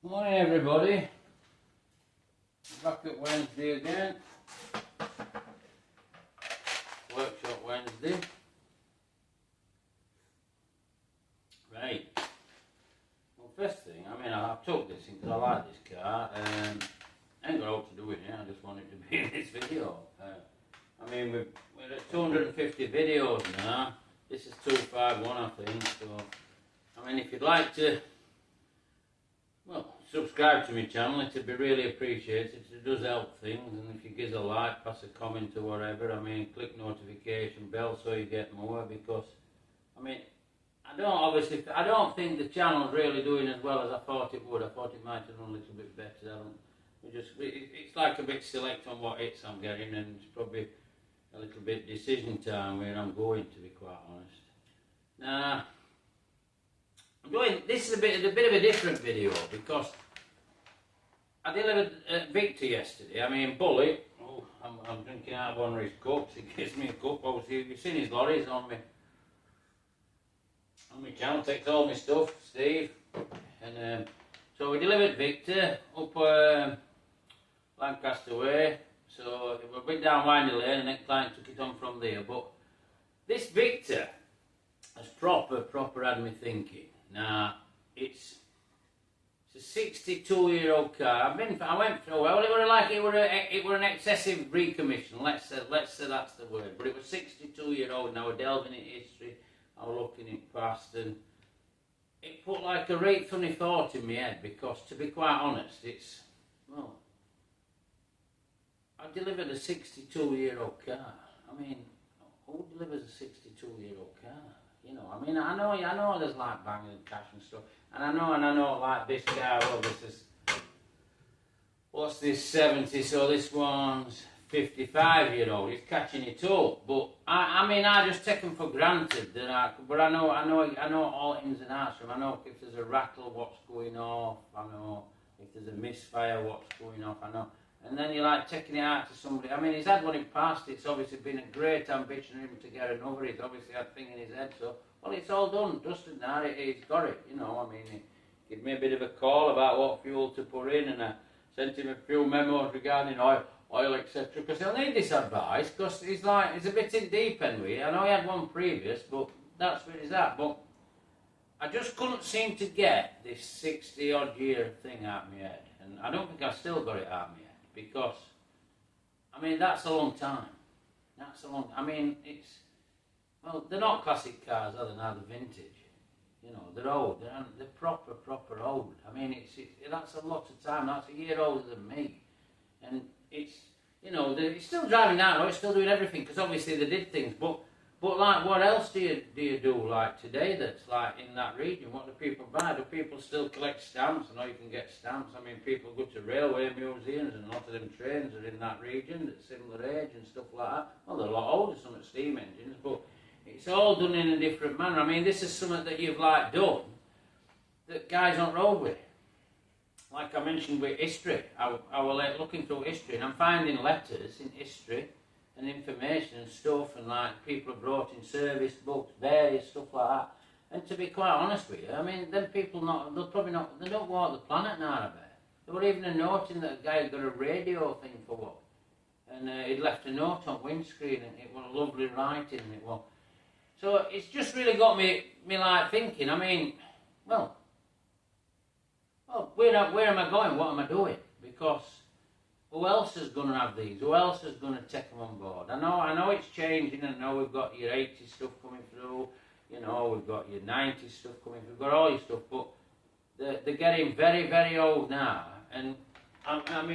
Morning everybody, back at Wednesday again, Workshop Wednesday. Right, well first thing, I've took this in because I like this car. I ain't got all to do with it, I just wanted to be in this video. We're at 250 videos now, this is 251 I think, so if you'd like to subscribe to my channel, it'd be really appreciated. It does help things, and if you give a like, pass a comment or whatever, click notification bell so you get more, because I don't think the channel's really doing as well as I thought it would. I thought it might have done a little bit better. It's like a bit select on what hits I'm getting, and it's probably a little bit decision time where I'm going, to be quite honest. Now, this is a bit of a different video because I delivered Victor yesterday. Bully, I'm drinking out of one of his cups. He gives me a cup. Obviously, you've seen his lorries on my channel. Takes all my stuff, Steve. And so we delivered Victor up Lancaster Way. So we went down Windy Lane, and then client took it on from there. But this Victor has proper had me thinking. Now, it's a 62-year-old car. I went through. Well, it were an excessive recommission. Let's say that's the word. But it was 62-year-old, and I was delving into history. I was looking it past, and it put like a right funny thought in my head. Because to be quite honest, I delivered a 62-year-old car. Who delivers a 62-year-old car? I know there's like banging and cash and stuff, and I know like this guy, what's this 70, so this one's 55-year-old, he's catching it up, but I just take them for granted that I know all ins and outs from. I know if there's a rattle, what's going off, I know if there's a misfire, what's going off, I know. And then you're like taking it out to somebody. He's had one in past. It's obviously been a great ambition for him to get another. He's obviously had a thing in his head. So, it's all done, dusted now. He's got it, He gave me a bit of a call about what fuel to put in, and I sent him a few memos regarding oil, etc. Because he'll need this advice, because he's a bit in deep end with it. I know he had one previous, but that's where he's at. But I just couldn't seem to get this 60-odd year thing out of my head. And I don't think I've still got it out of my head. Because, that's a long time. They're not classic cars, are they? Now they're vintage. They're old. They're proper old. That's a lot of time. That's a year older than me. And it's still driving now. It's still doing everything, because obviously they did things. But like, what else do you do like today that's like in that region? What do people buy? Do people still collect stamps? I know you can get stamps. People go to railway museums, and a lot of them trains are in that region at similar age and stuff like that. Well, they're a lot older, some at steam engines, but it's all done in a different manner. This is something that you've done that guys on road with. Like I mentioned with history, I was looking through history, and I'm finding letters in history and information and stuff, and people have brought in service books, various stuff like that. And to be quite honest with you, them people they don't walk the planet now, I bet. There were even a note in that a guy had got a radio thing for what, and he'd left a note on windscreen, and it was lovely writing, and it was. So it's just really got me thinking. Where am I going? What am I doing? Because who else is going to have these? Who else is going to take them on board? I know it's changing. I know we've got your 80s stuff coming through. We've got your 90s stuff coming through. We've got all your stuff, but they're getting very, very old now. And what have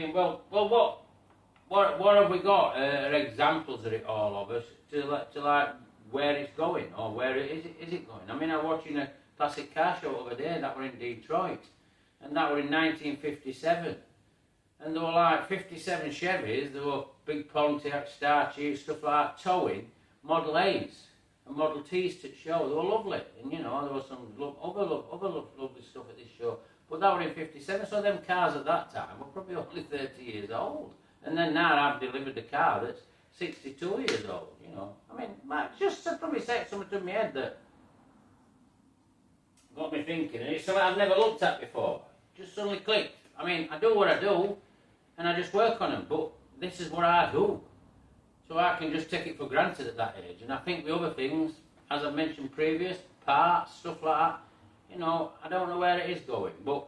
we got? Examples of it all of us to where it's going, or where is it going? I'm watching a classic car show over there that were in Detroit, and that were in 1957. And there were 57 Chevys, there were big Pontiac, Star Chiefs, stuff like that, towing Model A's and Model T's to show. They were lovely. And there was some other lovely stuff at this show. But that were in 57, so them cars at that time were probably only 30 years old. And then now I've delivered a car that's 62 years old, just to probably say something to my head that got me thinking. And it's something I've never looked at before. just suddenly clicked. I mean, I do what I do, and I just work on them, but this is what I do. So I can just take it for granted at that age. And I think the other things, as I mentioned previous, parts, stuff like that, you know, I don't know where it is going. But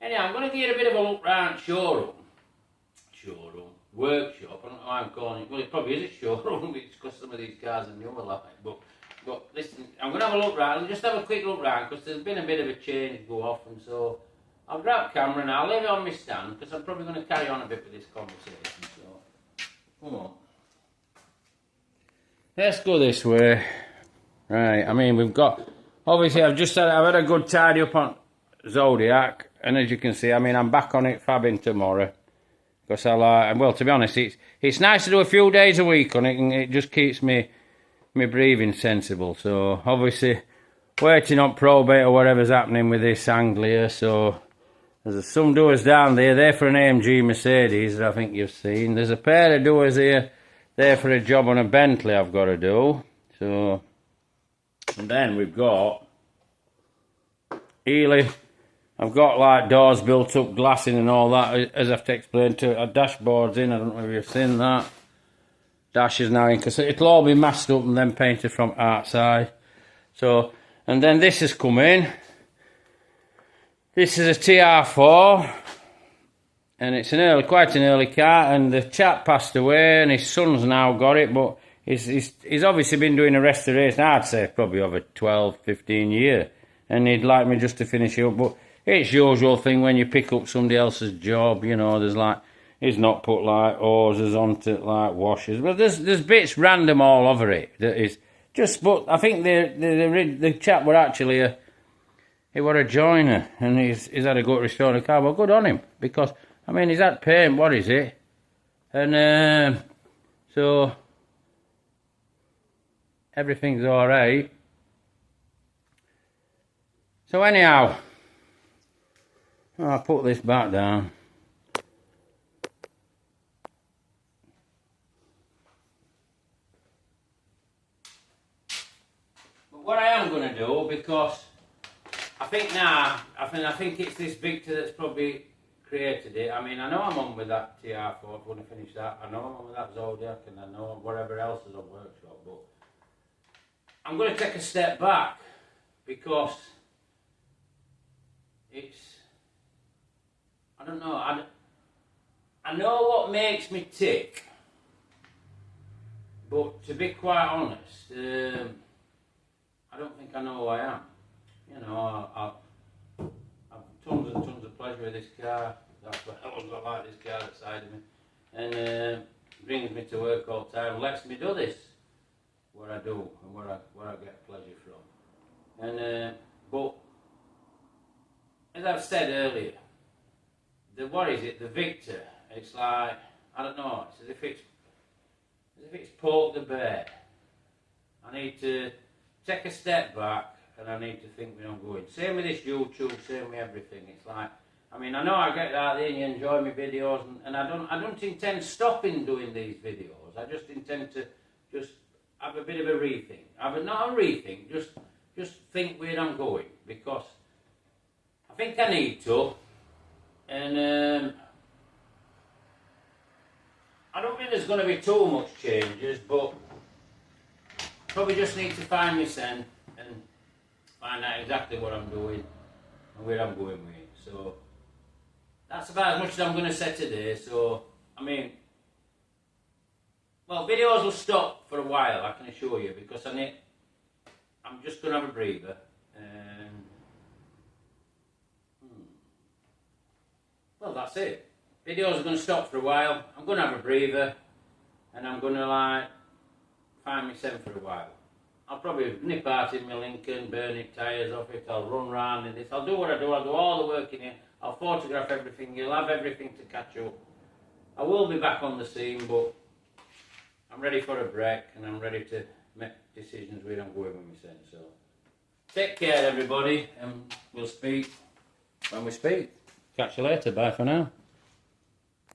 anyhow, I'm going to give you a bit of a look round showroom, workshop, I don't know how I'm calling it. Well, it probably is a showroom because some of these cars are newer like it. But listen, I'm going to have a look round, just have a quick look round because there's been a bit of a change go off, and so I'll grab camera and I'll leave it on my stand because I'm probably going to carry on a bit with this conversation. So, come on. Let's go this way. Right, I mean, we've got, obviously I've had a good tidy up on Zodiac, and as you can see, I mean, I'm back on it fabbing tomorrow. Because well, to be honest, it's nice to do a few days a week on it, and it just keeps me breathing sensible. So, obviously, waiting on probate or whatever's happening with this Anglia, so there's some doors down there, they're for an AMG Mercedes that I think you've seen. There's a pair of doors here, they're for a job on a Bentley I've got to do. So, and then we've got Ely. I've got like doors built up, glassing and all that, as I've explained to a dashboard's in, I don't know if you've seen that. Dash is now in, because it'll all be masked up and then painted from outside. So, and then this has come in. This is a TR4, and it's quite an early car, and the chap passed away, and his son's now got it, but he's obviously been doing a restoration, I'd say probably over 12, 15 years, and he'd like me just to finish it up, but it's usual thing when you pick up somebody else's job, you know, there's like, he's not put like hoses onto like washers, but there's bits random all over it that is just, but I think the chap were actually he were a joiner, and he's had a go at restoring a car. Well, good on him, because I mean he's had paint, what is it? And so everything's alright. So anyhow, I'll put this back down. But what I am going to do, because I think it's this Victor that's probably created it. I mean, I know I'm on with that TR4, if I want to finish that. I know I'm on with that Zodiac, and I know whatever else is on workshop, but I'm going to take a step back, because it's, I don't know, I know what makes me tick, but to be quite honest, I don't think I know who I am. You know, I've tons and tons of pleasure with this car. That's what I like, this car outside of me, and brings me to work all the time, lets me do this, what I do and where I get pleasure from. And but as I've said earlier, the Victor, it's like, I don't know, it's as if it's poked the bear. I need to take a step back, and I need to think where I'm going. Same with this YouTube, same with everything. It's like, I mean, I know I get out there and you enjoy my videos, and I don't intend stopping doing these videos. I just intend to just have a bit of a rethink. Not a rethink, just think where I'm going, because I think I need to. And I don't think there's going to be too much changes, but probably just need to find my scent and find out exactly what I'm doing and where I'm going with it. So that's about as much as I'm going to say today. So, I mean, well, videos will stop for a while, I can assure you, because I'm just going to have a breather. Well, that's it. Videos are going to stop for a while. I'm going to have a breather, and I'm going to like find myself for a while. I'll probably nip out in my Lincoln, burn it, tyres off it, I'll run round in this, I'll do what I do, I'll do all the work in here, I'll photograph everything, you'll have everything to catch up. I will be back on the scene, but I'm ready for a break, and I'm ready to make decisions where I'm going with myself. So take care everybody, and we'll speak when we speak. Catch you later, bye for now.